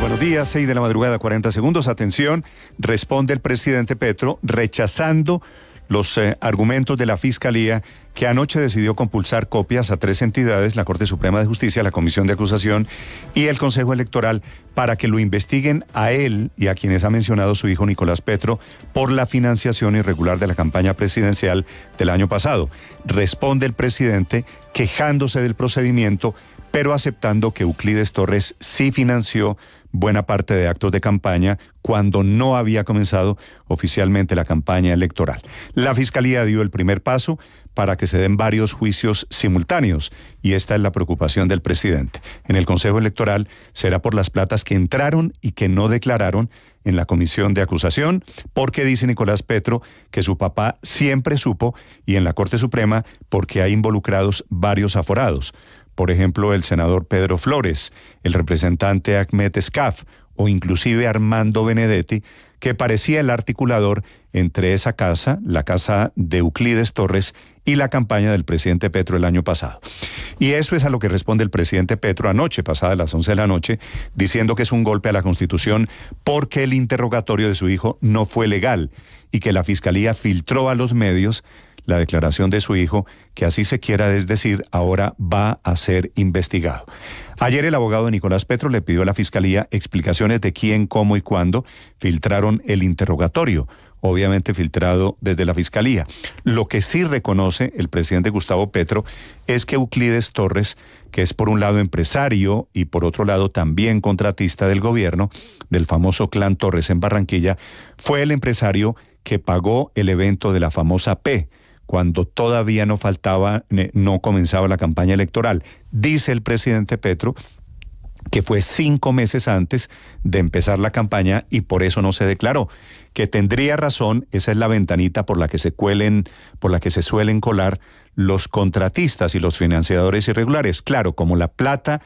Buenos días, 6 de la madrugada, 40 segundos. Atención, responde el presidente Petro rechazando los argumentos de la Fiscalía, que anoche decidió compulsar copias a 3 entidades, la Corte Suprema de Justicia, la Comisión de Acusación y el Consejo Electoral, para que lo investiguen a él y a quienes ha mencionado su hijo Nicolás Petro por la financiación irregular de la campaña presidencial del año pasado. Responde el presidente quejándose del procedimiento, pero aceptando que Euclides Torres sí financió buena parte de actos de campaña cuando no había comenzado oficialmente la campaña electoral. La Fiscalía dio el primer paso para que se den varios juicios simultáneos, y esta es la preocupación del presidente. En el Consejo Electoral será por las platas que entraron y que no declararon en la comisión de acusación, porque dice Nicolás Petro que su papá siempre supo, y en la Corte Suprema porque hay involucrados varios aforados. Por ejemplo, el senador Pedro Flores, el representante Ahmed Escaf o inclusive Armando Benedetti, que parecía el articulador entre esa casa, la casa de Euclides Torres, y la campaña del presidente Petro el año pasado. Y eso es a lo que responde el presidente Petro anoche, pasada las 11 de la noche, diciendo que es un golpe a la Constitución porque el interrogatorio de su hijo no fue legal y que la Fiscalía filtró a los medios la declaración de su hijo, que así se quiera decir, ahora va a ser investigado. Ayer el abogado de Nicolás Petro le pidió a la Fiscalía explicaciones de quién, cómo y cuándo filtraron el interrogatorio, obviamente filtrado desde la Fiscalía. Lo que sí reconoce el presidente Gustavo Petro es que Euclides Torres, que es por un lado empresario y por otro lado también contratista del gobierno, del famoso clan Torres en Barranquilla, fue el empresario que pagó el evento de la famosa P, cuando todavía no comenzaba la campaña electoral. Dice el presidente Petro que fue 5 meses antes de empezar la campaña y por eso no se declaró. Que tendría razón, esa es la ventanita por la que se suelen colar los contratistas y los financiadores irregulares. Claro, como la plata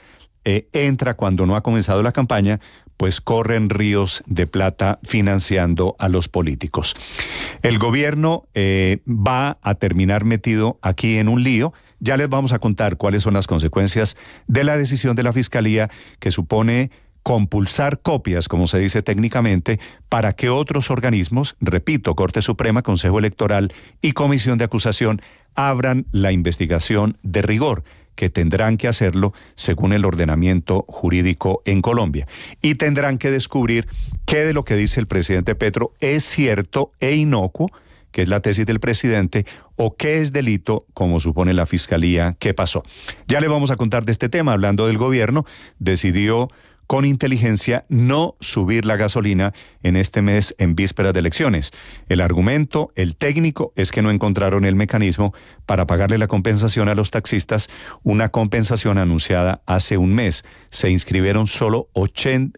entra cuando no ha comenzado la campaña, pues corren ríos de plata financiando a los políticos. El gobierno va a terminar metido aquí en un lío. Ya les vamos a contar cuáles son las consecuencias de la decisión de la Fiscalía, que supone compulsar copias, como se dice técnicamente, para que otros organismos, repito, Corte Suprema, Consejo Electoral y Comisión de Acusación, abran la investigación de rigor, que tendrán que hacerlo según el ordenamiento jurídico en Colombia. Y tendrán que descubrir qué de lo que dice el presidente Petro es cierto e inocuo, que es la tesis del presidente, o qué es delito, como supone la Fiscalía que pasó. Ya le vamos a contar de este tema. Hablando del gobierno, decidió con inteligencia no subir la gasolina en este mes en vísperas de elecciones. El argumento, el técnico, es que no encontraron el mecanismo para pagarle la compensación a los taxistas, una compensación anunciada hace un mes. Se inscribieron solo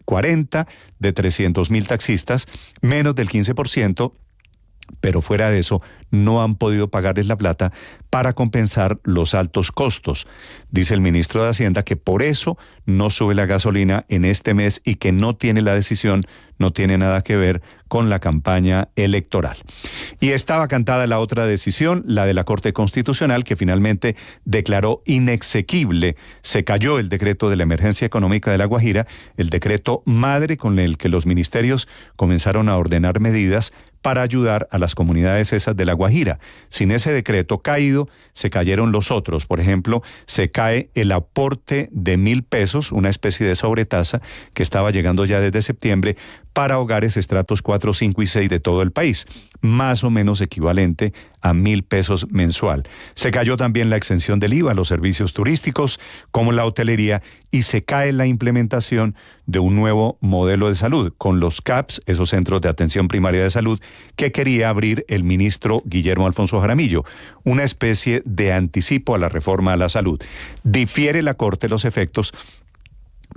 40 de 300,000 taxistas, menos del 15%, pero fuera de eso no han podido pagarles la plata para compensar los altos costos. Dice el ministro de Hacienda que por eso no sube la gasolina en este mes y que no tiene la decisión, no tiene nada que ver con la campaña electoral. Y estaba cantada la otra decisión, la de la Corte Constitucional, que finalmente declaró inexequible. Se cayó el decreto de la emergencia económica de La Guajira, el decreto madre con el que los ministerios comenzaron a ordenar medidas para ayudar a las comunidades esas de La Guajira. Sin ese decreto caído, se cayeron los otros. Por ejemplo, se cae el aporte de 1.000 pesos, una especie de sobretasa que estaba llegando ya desde septiembre para hogares estratos 4, 5 y 6 de todo el país, más o menos equivalente a 1.000 pesos mensual. Se cayó también la exención del IVA a los servicios turísticos, como la hotelería, y se cae la implementación de un nuevo modelo de salud, con los CAPS, esos centros de atención primaria de salud, que quería abrir el ministro Guillermo Alfonso Jaramillo, una especie de anticipo a la reforma a la salud. Difiere la Corte los efectos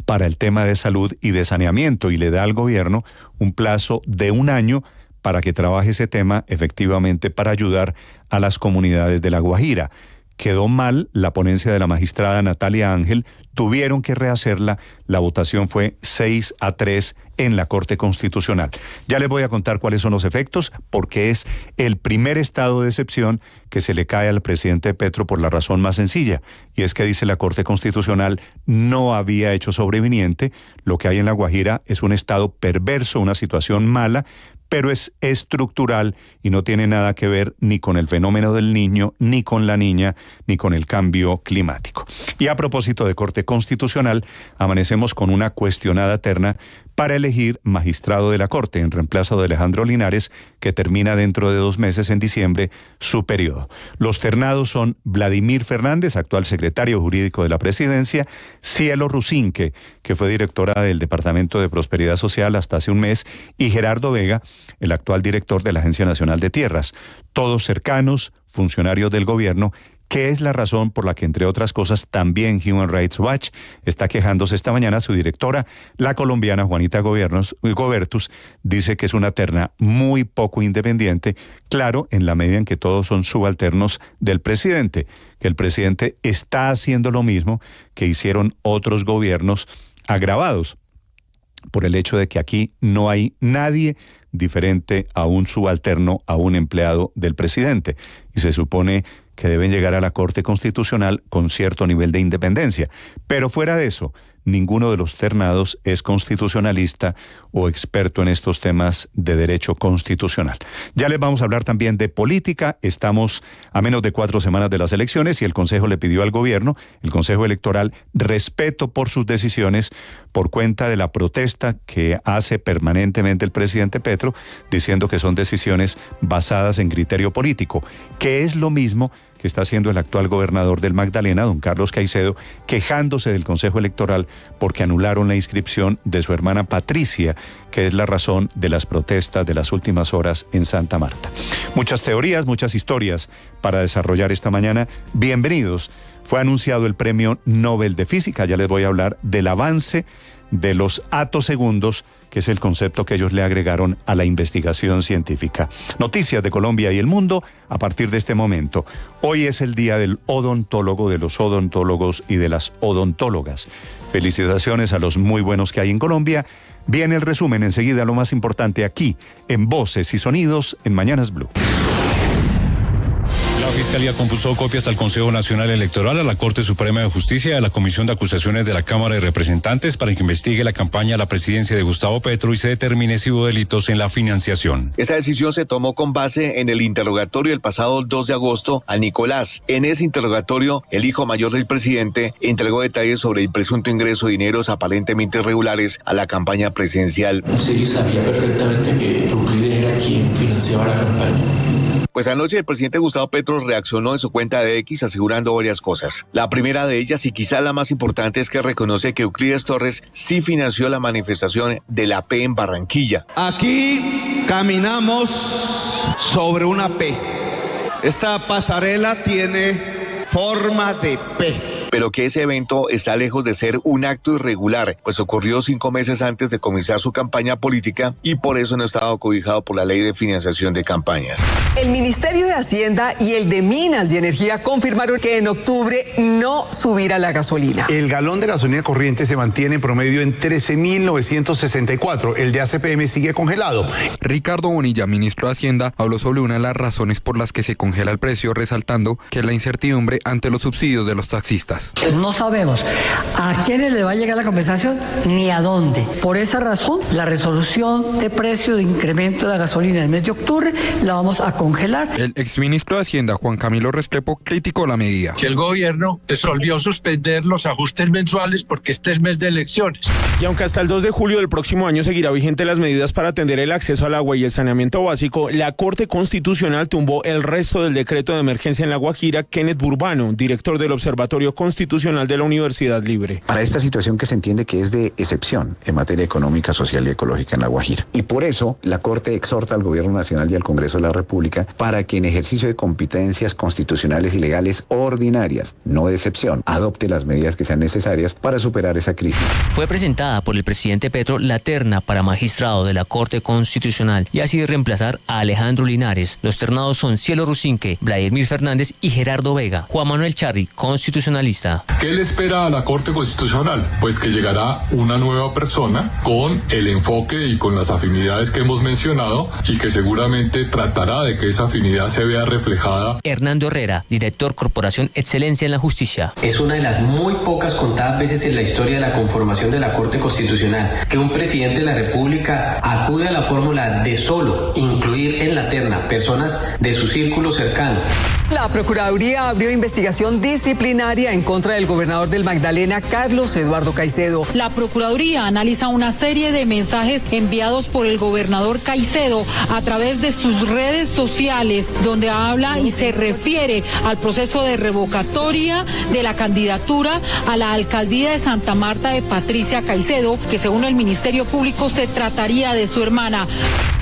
para el tema de salud y de saneamiento y le da al gobierno un plazo de 1 año para que trabaje ese tema efectivamente para ayudar a las comunidades de La Guajira. quedó mal la ponencia de la magistrada Natalia Ángel, tuvieron que rehacerla, la votación fue 6-3 en la Corte Constitucional. Ya les voy a contar cuáles son los efectos, porque es el primer estado de excepción que se le cae al presidente Petro por la razón más sencilla, y es que dice la Corte Constitucional no había hecho sobreviniente, lo que hay en La Guajira es un estado perverso, una situación mala, pero es estructural y no tiene nada que ver ni con el fenómeno del niño, ni con la niña, ni con el cambio climático. Y a propósito de Corte Constitucional, amanecemos con una cuestionada terna para elegir magistrado de la Corte en reemplazo de Alejandro Linares, que termina dentro de 2 meses, en diciembre, su periodo. Los ternados son Vladimir Fernández, actual secretario jurídico de la Presidencia, Cielo Rusinque, que fue directora del Departamento de Prosperidad Social hasta hace un mes, y Gerardo Vega, el actual director de la Agencia Nacional de Tierras. Todos cercanos, funcionarios del gobierno, que es la razón por la que, entre otras cosas, también Human Rights Watch está quejándose esta mañana. Su directora, la colombiana Juanita Gobertus, dice que es una terna muy poco independiente, claro, en la medida en que todos son subalternos del presidente, que el presidente está haciendo lo mismo que hicieron otros gobiernos agravados por el hecho de que aquí no hay nadie diferente a un subalterno, a un empleado del presidente, y se supone que deben llegar a la Corte Constitucional con cierto nivel de independencia. Pero fuera de eso, ninguno de los ternados es constitucionalista o experto en estos temas de derecho constitucional. Ya les vamos a hablar también de política. Estamos a menos de 4 semanas de las elecciones y el Consejo le pidió al gobierno, el Consejo Electoral, respeto por sus decisiones por cuenta de la protesta que hace permanentemente el presidente Petro, diciendo que son decisiones basadas en criterio político, que es lo mismo que está haciendo el actual gobernador del Magdalena, don Carlos Caicedo, quejándose del Consejo Electoral porque anularon la inscripción de su hermana Patricia, que es la razón de las protestas de las últimas horas en Santa Marta. Muchas teorías, muchas historias para desarrollar esta mañana. Bienvenidos. Fue anunciado el Premio Nobel de Física. Ya les voy a hablar del avance de los atosegundos, que es el concepto que ellos le agregaron a la investigación científica. Noticias de Colombia y el mundo a partir de este momento. Hoy es el día del odontólogo, de los odontólogos y de las odontólogas. Felicitaciones a los muy buenos que hay en Colombia. Viene el resumen enseguida, lo más importante aquí, en Voces y Sonidos, en Mañanas Blue. La Fiscalía compulsó copias al Consejo Nacional Electoral, a la Corte Suprema de Justicia y a la Comisión de Acusaciones de la Cámara de Representantes para que investigue la campaña a la presidencia de Gustavo Petro y se determine si hubo delitos en la financiación. Esa decisión se tomó con base en el interrogatorio el pasado 2 de agosto a Nicolás. En ese interrogatorio, el hijo mayor del presidente entregó detalles sobre el presunto ingreso de dineros aparentemente irregulares a la campaña presidencial. ¿Usted sabía perfectamente que Euclides era quien financiaba la campaña? Pues anoche el presidente Gustavo Petro reaccionó en su cuenta de X asegurando varias cosas. La primera de ellas, y quizá la más importante, es que reconoce que Euclides Torres sí financió la manifestación de la P en Barranquilla. Aquí caminamos sobre una P. Esta pasarela tiene forma de P. Pero que ese evento está lejos de ser un acto irregular, pues ocurrió 5 meses antes de comenzar su campaña política y por eso no estaba cobijado por la Ley de Financiación de Campañas. El Ministerio de Hacienda y el de Minas y Energía confirmaron que en octubre no subirá la gasolina. El galón de gasolina corriente se mantiene en promedio en 13.964. El de ACPM sigue congelado. Ricardo Bonilla, ministro de Hacienda, habló sobre una de las razones por las que se congela el precio, resaltando que es la incertidumbre ante los subsidios de los taxistas. No sabemos a quiénes le va a llegar la compensación ni a dónde. Por esa razón, la resolución de precio de incremento de la gasolina en el mes de octubre la vamos a congelar. El exministro de Hacienda, Juan Camilo Restrepo, criticó la medida. Que el gobierno resolvió suspender los ajustes mensuales porque este es mes de elecciones. Y aunque hasta el 2 de julio del próximo año seguirá vigente las medidas para atender el acceso al agua y el saneamiento básico, la Corte Constitucional tumbó el resto del decreto de emergencia en La Guajira. Kenneth Burbano, director del Observatorio Constitucional Constitucional de la Universidad Libre. Para esta situación que se entiende que es de excepción en materia económica, social y ecológica en La Guajira. Y por eso la Corte exhorta al Gobierno Nacional y al Congreso de la República para que en ejercicio de competencias constitucionales y legales ordinarias, no de excepción, adopte las medidas que sean necesarias para superar esa crisis. Fue presentada por el presidente Petro la terna para magistrado de la Corte Constitucional y así reemplazar a Alejandro Linares. Los ternados son Cielo Rusinque, Vladimir Fernández y Gerardo Vega. Juan Manuel Charri, constitucionalista. ¿Qué le espera a la Corte Constitucional? Pues que llegará una nueva persona con el enfoque y con las afinidades que hemos mencionado y que seguramente tratará de que esa afinidad se vea reflejada. Hernando Herrera, director Corporación Excelencia en la Justicia. Es una de las muy pocas contadas veces en la historia de la conformación de la Corte Constitucional que un presidente de la República acude a la fórmula de solo incluir en la terna personas de su círculo cercano. La Procuraduría abrió investigación disciplinaria en contra del gobernador del Magdalena, Carlos Eduardo Caicedo. La Procuraduría analiza una serie de mensajes enviados por el gobernador Caicedo a través de sus redes sociales, donde habla y se refiere al proceso de revocatoria de la candidatura a la alcaldía de Santa Marta de Patricia Caicedo, que según el Ministerio Público se trataría de su hermana.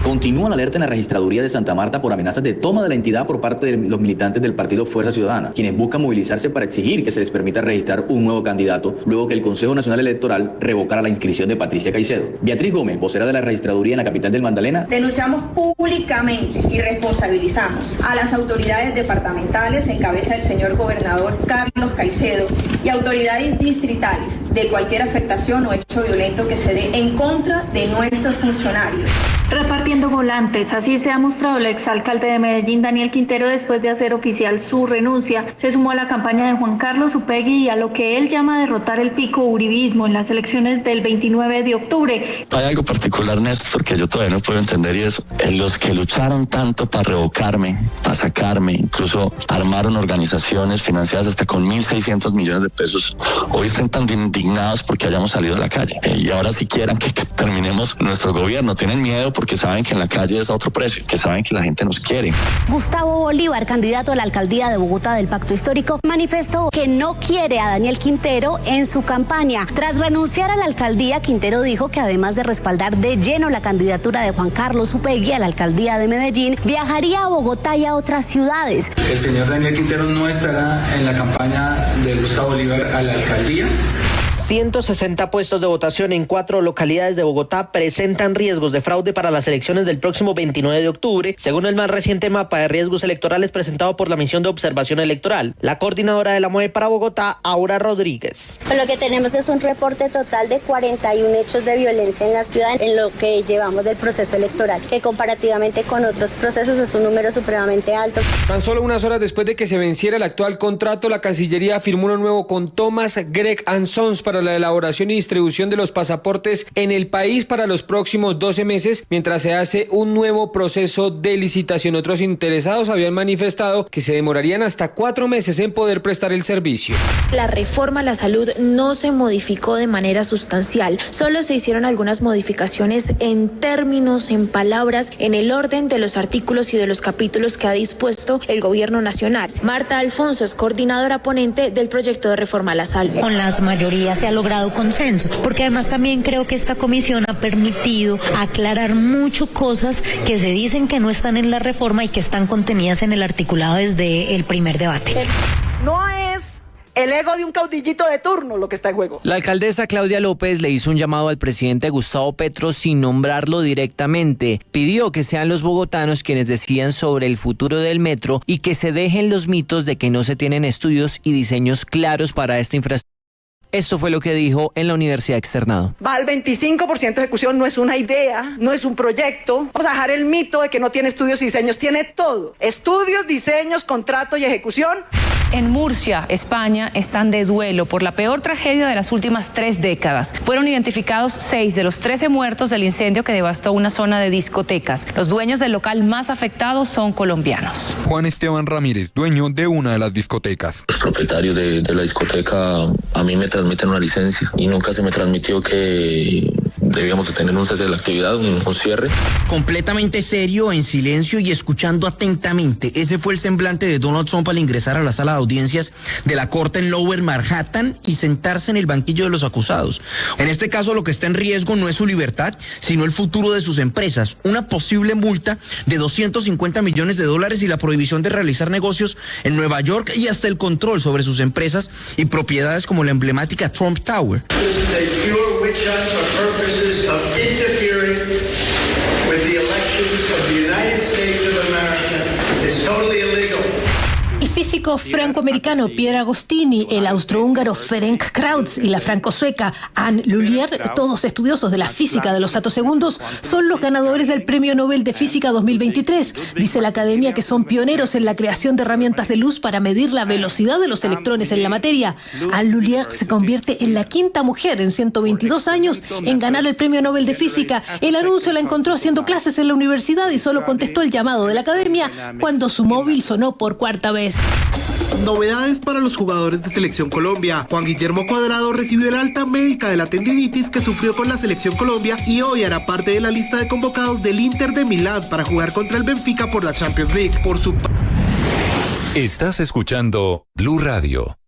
Continúa la alerta en la registraduría de Santa Marta por amenazas de toma de la entidad por parte de los militantes del partido Fuerza Ciudadana, quienes buscan movilizarse para exigir que se les permita registrar un nuevo candidato luego que el Consejo Nacional Electoral revocara la inscripción de Patricia Caicedo. Beatriz Gómez, vocera de la registraduría en la capital del Magdalena. Denunciamos públicamente y responsabilizamos a las autoridades departamentales en cabeza del señor gobernador Carlos Caicedo y autoridades distritales de cualquier afectación o hecho violento que se dé en contra de nuestros funcionarios. Repartiendo volantes, así se ha mostrado el exalcalde de Medellín, Daniel Quintero, después de hacer oficial su renuncia. Se sumó a la campaña de Juan Carlos Upegui y a lo que él llama derrotar el pico uribismo en las elecciones del 29 de octubre. Hay algo particular, Néstor, que yo todavía no puedo entender y es los que lucharon tanto para revocarme, para sacarme, incluso armaron organizaciones financiadas hasta con 1.600 millones de pesos, hoy estén tan indignados porque hayamos salido a la calle. Y ahora si quieran que terminemos nuestro gobierno, tienen miedo porque saben que en la calle es a otro precio, que saben que la gente nos quiere. Gustavo Bolívar, candidato a la alcaldía de Bogotá del Pacto Histórico, manifestó que no quiere a Daniel Quintero en su campaña. Tras renunciar a la alcaldía, Quintero dijo que además de respaldar de lleno la candidatura de Juan Carlos Upegui a la alcaldía de Medellín, viajaría a Bogotá y a otras ciudades. El señor Daniel Quintero no estará en la campaña de Gustavo Bolívar a la alcaldía. 160 puestos de votación en 4 localidades de Bogotá presentan riesgos de fraude para las elecciones del próximo 29 de octubre, según el más reciente mapa de riesgos electorales presentado por la Misión de Observación Electoral. La coordinadora de la MOE para Bogotá, Aura Rodríguez. Lo que tenemos es un reporte total de 41 hechos de violencia en la ciudad en lo que llevamos del proceso electoral, que comparativamente con otros procesos es un número supremamente alto. Tan solo unas horas después de que se venciera el actual contrato, la Cancillería firmó uno nuevo con Thomas Gregg & Sons para la elaboración y distribución de los pasaportes en el país para los próximos 12 meses, mientras se hace un nuevo proceso de licitación. Otros interesados habían manifestado que se demorarían hasta 4 meses en poder prestar el servicio. La reforma a la salud no se modificó de manera sustancial, solo se hicieron algunas modificaciones en términos, en palabras, en el orden de los artículos y de los capítulos que ha dispuesto el gobierno nacional. Marta Alfonso es coordinadora ponente del proyecto de reforma a la salud. Con las mayorías se ha logrado consenso, porque además también creo que esta comisión ha permitido aclarar mucho cosas que se dicen que no están en la reforma y que están contenidas en el articulado desde el primer debate. No es el ego de un caudillito de turno lo que está en juego. La alcaldesa Claudia López le hizo un llamado al presidente Gustavo Petro sin nombrarlo directamente. Pidió que sean los bogotanos quienes decidan sobre el futuro del metro y que se dejen los mitos de que no se tienen estudios y diseños claros para esta infraestructura. Esto fue lo que dijo en la Universidad Externado. Va al 25% de ejecución, no es una idea, no es un proyecto. Vamos a dejar el mito de que no tiene estudios y diseños, tiene todo. Estudios, diseños, contrato y ejecución. En Murcia, España, están de duelo por la peor tragedia de las últimas 3 décadas. Fueron identificados 6 de los 13 muertos del incendio que devastó una zona de discotecas. Los dueños del local más afectado son colombianos. Juan Esteban Ramírez, dueño de una de las discotecas. Los propietarios de la discoteca a mí me transmiten una licencia y nunca se me transmitió que debíamos de tener un cese de la actividad, un cierre. Completamente serio, en silencio y escuchando atentamente. Ese fue el semblante de Donald Trump al ingresar a la sala de audiencias de la corte en Lower Manhattan y sentarse en el banquillo de los acusados. En este caso, lo que está en riesgo no es su libertad, sino el futuro de sus empresas. Una posible multa de $250 millones y la prohibición de realizar negocios en Nueva York y hasta el control sobre sus empresas y propiedades como la emblemática Trump Tower. El físico franco-americano Pierre Agostini, el austrohúngaro Ferenc Krausz y la franco-sueca Anne Lullier, todos estudiosos de la física de los atosegundos, son los ganadores del Premio Nobel de Física 2023. Dice la academia que son pioneros en la creación de herramientas de luz para medir la velocidad de los electrones en la materia. Anne Lullier se convierte en la quinta mujer en 122 años en ganar el Premio Nobel de Física. El anuncio la encontró haciendo clases en la universidad y solo contestó el llamado de la academia cuando su móvil sonó por cuarta vez. Novedades para los jugadores de Selección Colombia. Juan Guillermo Cuadrado recibió el alta médica de la tendinitis que sufrió con la Selección Colombia y hoy hará parte de la lista de convocados del Inter de Milán para jugar contra el Benfica por la Champions League. Estás escuchando Blue Radio.